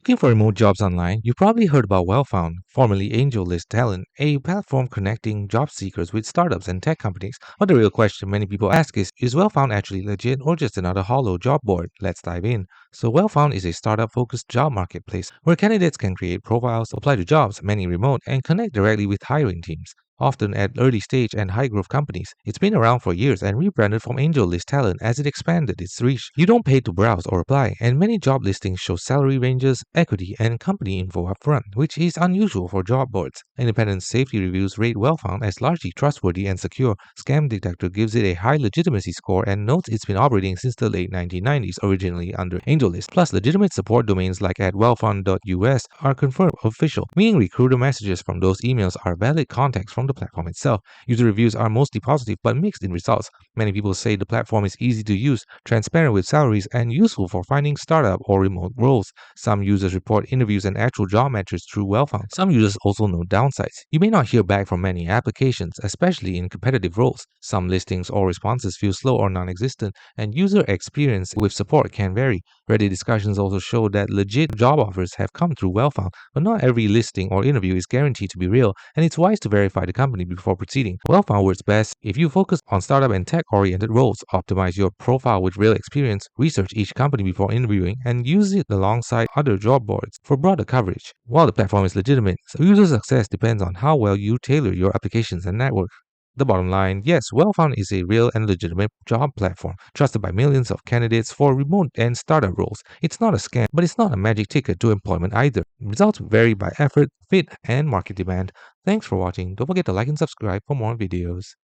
Looking for remote jobs online, you probably heard about Wellfound, formerly AngelList Talent, a platform connecting job seekers with startups and tech companies. But the real question many people ask is Wellfound actually legit or just another hollow job board? Let's dive in. So Wellfound is a startup-focused job marketplace where candidates can create profiles, apply to jobs, many remote, and connect directly with hiring teams. Often at early stage and high growth companies. It's been around for years and rebranded from AngelList Talent as it expanded its reach. You don't pay to browse or apply, and many job listings show salary ranges, equity, and company info upfront, which is unusual for job boards. Independent safety reviews rate Wellfound as largely trustworthy and secure. Scam Detector gives it a high legitimacy score and notes it's been operating since the late 1990s, originally under AngelList. Plus, legitimate support domains like at wellfound.us are confirmed official, meaning recruiter messages from those emails are valid contacts from the platform itself. User reviews are mostly positive but mixed in results. Many people say the platform is easy to use, transparent with salaries, and useful for finding startup or remote roles. Some users report interviews and actual job matches through Wellfound. Some users also note downsides. You may not hear back from many applications, especially in competitive roles. Some listings or responses feel slow or non-existent, and user experience with support can vary. Reddit discussions also show that legit job offers have come through Wellfound, but not every listing or interview is guaranteed to be real, and it's wise to verify the company before proceeding. Wellfound works best if you focus on startup and tech-oriented roles, optimize your profile with real experience, research each company before interviewing, and use it alongside other job boards for broader coverage. While the platform is legitimate, user success depends on how well you tailor your applications and network. The bottom line, yes, Wellfound is a real and legitimate job platform, trusted by millions of candidates for remote and startup roles. It's not a scam, but it's not a magic ticket to employment either. Results vary by effort, fit, and market demand. Thanks for watching. Don't forget to like and subscribe for more videos.